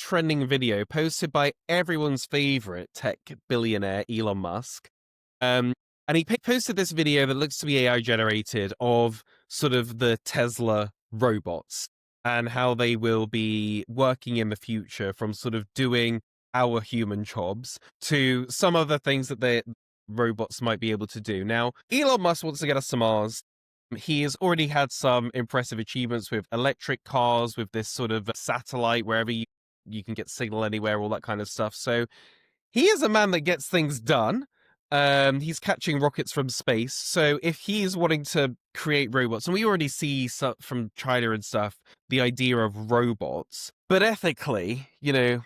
trending video posted by everyone's favorite tech billionaire, Elon Musk. Um, and he posted this video that looks to be AI generated of sort of the Tesla robots and how they will be working in the future from sort of doing our human jobs to some other things that the robots might be able to do. Now, Elon Musk wants to get us to Mars. He has already had some impressive achievements with electric cars, with this sort of satellite, wherever you can get signal anywhere, all that kind of stuff. So he is a man that gets things done. He's catching rockets from space. So if he's wanting to create robots, and we already see from China and stuff, the idea of robots, but ethically,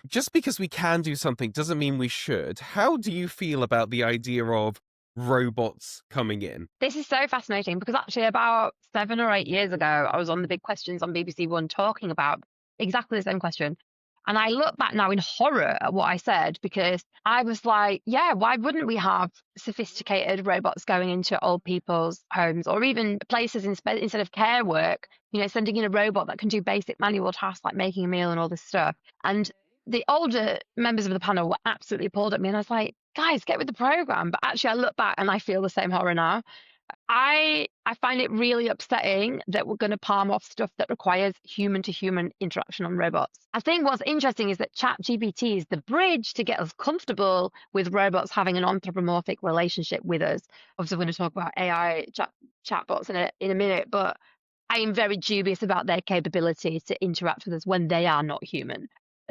just because we can do something doesn't mean we should. How do you feel about the idea of robots coming in? This is so fascinating because actually about 7 or 8 years ago, I was on the big questions on BBC One talking about exactly the same question. And I look back now in horror at what I said because I was like, yeah, why wouldn't we have sophisticated robots going into old people's homes or even places instead of care work, sending in a robot that can do basic manual tasks like making a meal and all this stuff. And the older members of the panel were absolutely appalled at me. And I was like, guys, get with the program. But actually, I look back and I feel the same horror now. I find it really upsetting that we're going to palm off stuff that requires human to human interaction on robots. I think what's interesting is that ChatGPT is the bridge to get us comfortable with robots having an anthropomorphic relationship with us. Obviously, we're going to talk about AI chatbots in a minute, but I am very dubious about their capability to interact with us when they are not human.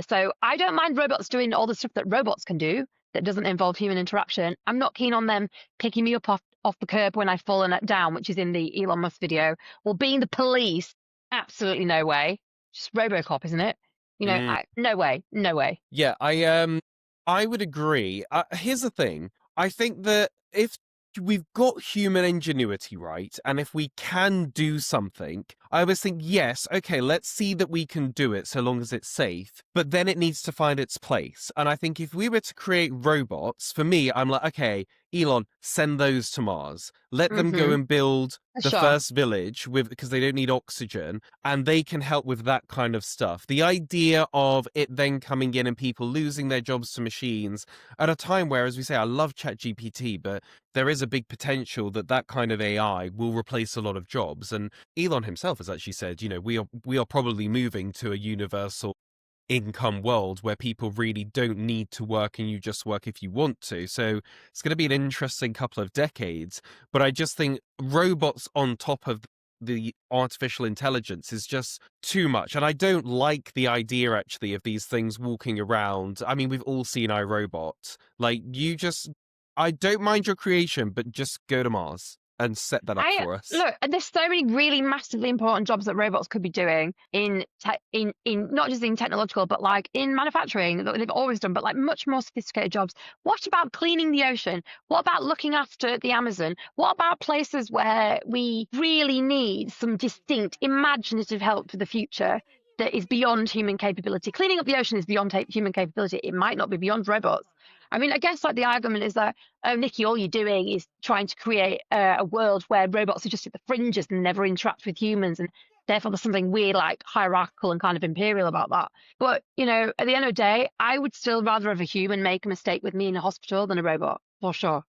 So I don't mind robots doing all the stuff that robots can do that doesn't involve human interaction. I'm not keen on them picking me up off the curb when I've fallen down, which is in the Elon Musk video, or being the police. Absolutely no way. Just RoboCop, isn't it? No way, no way. Yeah, I would agree. Here's the thing. I think that if we've got human ingenuity, right, and if we can do something, I always think, yes, okay, let's see that we can do it so long as it's safe, but then it needs to find its place. And I think if we were to create robots, for me, I'm like, okay, Elon, send those to Mars. Let them go and build the Sure. first village because they don't need oxygen, and they can help with that kind of stuff. The idea of it then coming in and people losing their jobs to machines at a time where, as we say, I love ChatGPT, but there is a big potential that that kind of AI will replace a lot of jobs. And Elon himself has actually said, we are probably moving to a universal income world where people really don't need to work and you just work if you want to. So it's going to be an interesting couple of decades. But I just think robots on top of the artificial intelligence is just too much. And I don't like the idea, actually, of these things walking around. I mean, we've all seen iRobot. Like, I don't mind your creation, but just go to Mars and set that up for us. Look, there's so many really massively important jobs that robots could be doing in not just in technological, but like in manufacturing that they've always done, but like much more sophisticated jobs. What about cleaning the ocean? What about looking after the Amazon? What about places where we really need some distinct imaginative help for the future that is beyond human capability? Cleaning up the ocean is beyond human capability. It might not be beyond robots. I mean, I guess like the argument is that, oh, Nichi, all you're doing is trying to create a world where robots are just at the fringes and never interact with humans. And therefore there's something weird, like hierarchical and kind of imperial about that. But, at the end of the day, I would still rather have a human make a mistake with me in a hospital than a robot, for sure.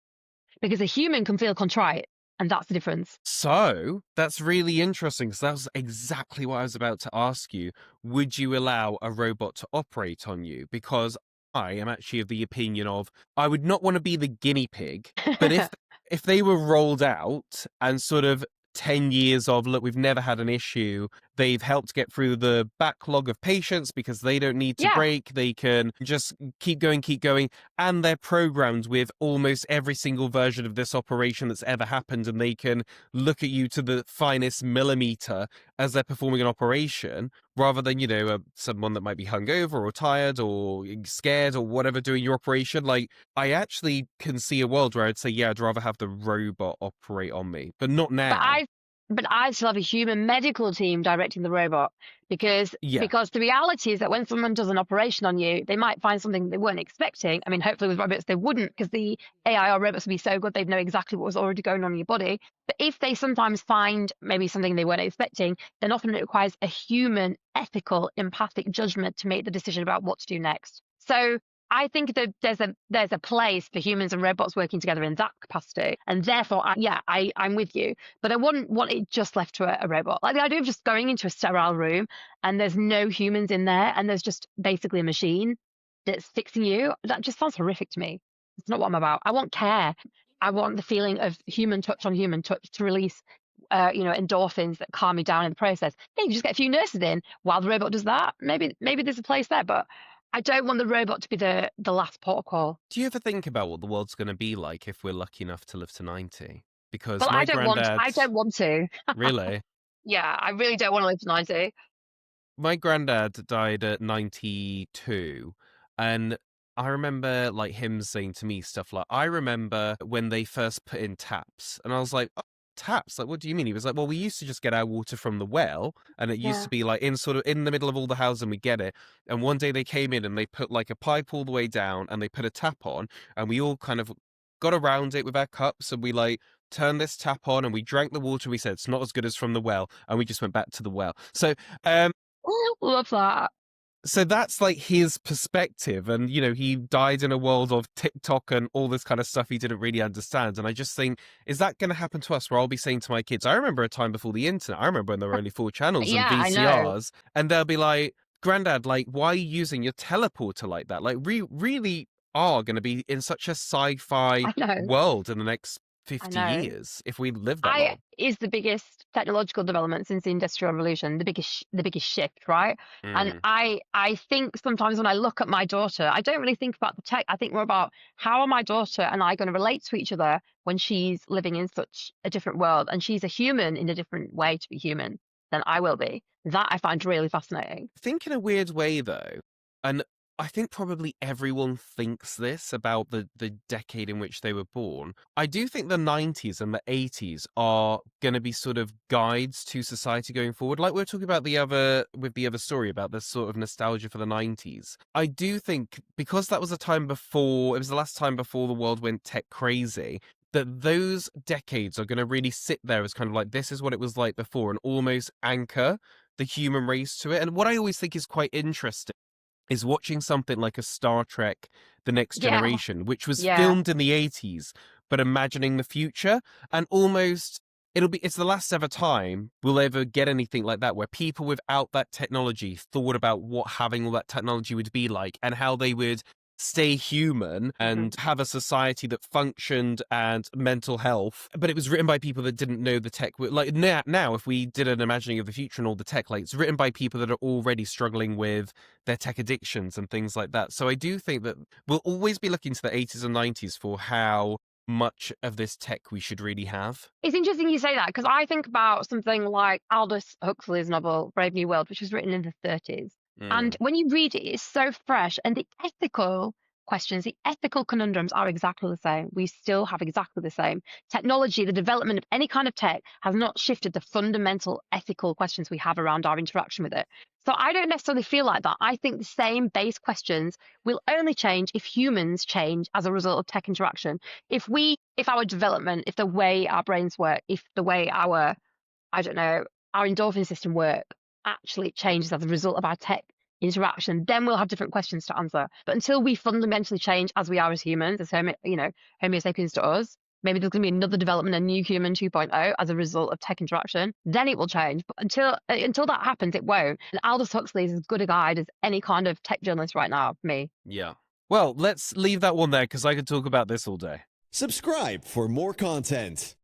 Because a human can feel contrite. And that's the difference. So that's really interesting, because that was exactly what I was about to ask you. Would you allow a robot to operate on you? Because I am actually of the opinion of I would not want to be the guinea pig, but if they were rolled out and sort of 10 years of, look, we've never had an issue, they've helped get through the backlog of patients because they don't need to break, they can just keep going, and they're programmed with almost every single version of this operation that's ever happened, and they can look at you to the finest millimeter as they're performing an operation, rather than, someone that might be hungover or tired or scared or whatever doing your operation. Like, I actually can see a world where I'd say, yeah, I'd rather have the robot operate on me, but not now. but I still have a human medical team directing the robot because Yeah. because the reality is that when someone does an operation on you, they might find something they weren't expecting. I mean, hopefully with robots they wouldn't, because the AI or robots would be so good they'd know exactly what was already going on in your body. But if they sometimes find maybe something they weren't expecting, then often it requires a human, ethical, empathic judgment to make the decision about what to do next. So I think that there's a place for humans and robots working together in that capacity, and therefore, I'm with you. But I wouldn't want it just left to a robot. Like the idea of just going into a sterile room and there's no humans in there, and there's just basically a machine that's fixing you. That just sounds horrific to me. It's not what I'm about. I want care. I want the feeling of human touch on human touch to release, endorphins that calm me down in the process. Yeah, you just get a few nurses in while the robot does that. Maybe there's a place there, but I don't want the robot to be the last port of call. Do you ever think about what the world's going to be like if we're lucky enough to live to 90? Because Well, my I granddad's don't want to. really. Yeah, I really don't want to live to 90. My granddad died at 92, and I remember like him saying to me stuff like, I remember when they first put in taps, and I was like, oh, taps, like what do you mean? He was like, well, we used to just get our water from the well, and it used Yeah. to be like in sort of in the middle of all the houses, and we get it. And one day they came in and they put like a pipe all the way down and they put a tap on, and we all kind of got around it with our cups, and we like turned this tap on and we drank the water. We said it's not as good as from the well, and we just went back to the well. So Love that. so that's like his perspective, and he died in a world of TikTok and all this kind of stuff he didn't really understand. And I just think, is that going to happen to us, where I'll be saying to my kids, I remember a time before the internet, I remember when there were only 4 channels and Yeah, I know. VCRs, and they'll be like, Granddad, like, why are you using your teleporter like that? Like, we really are going to be in such a sci-fi I know. world in the next I 50 know. years if we live that I long. is the biggest technological development since the Industrial Revolution, the biggest shift, right? And Mm. I think sometimes when I look at my daughter, I don't really think about the tech. I think more about how are my daughter and I going to relate to each other when she's living in such a different world, and she's a human in a different way to be human than I will be. That I find really fascinating. Think in a weird way though, and I think probably everyone thinks this about the decade in which they were born. I do think the 90s and the 80s are going to be sort of guides to society going forward. Like we were talking about the other story about this sort of nostalgia for the 90s. I do think because that was a time before, it was the last time before the world went tech crazy, that those decades are going to really sit there as kind of like, this is what it was like before, and almost anchor the human race to it. And what I always think is quite interesting is watching something like a Star Trek: The Next Yeah, Generation, which was yeah. filmed in the 80s, but imagining the future, and almost it's the last ever time we'll ever get anything like that, where people without that technology thought about what having all that technology would be like and how they would stay human Mhm. and have a society that functioned and mental health. But it was written by people that didn't know the tech. Like now, if we did an imagining of the future and all the tech, like it's written by people that are already struggling with their tech addictions and things like that. So I do think that we'll always be looking to the 80s and 90s for how much of this tech we should really have. It's interesting you say that, because I think about something like Aldous Huxley's novel Brave New World, which was written in the 30s. And Mm. when you read it, it's so fresh. And the ethical questions, the ethical conundrums are exactly the same. We still have exactly the same. Technology, the development of any kind of tech has not shifted the fundamental ethical questions we have around our interaction with it. So I don't necessarily feel like that. I think the same base questions will only change if humans change as a result of tech interaction. If our development, if the way our brains work, if the way I don't know, our endorphin system work actually changes as a result of our tech interaction, then we'll have different questions to answer. But until we fundamentally change as we are as humans, as Homo sapiens to us, maybe there's going to be another development, a new human 2.0 as a result of tech interaction, then it will change. But until that happens, it won't. And Aldous Huxley is as good a guide as any kind of tech journalist right now, for me. Yeah. Well, let's leave that one there because I could talk about this all day. Subscribe for more content.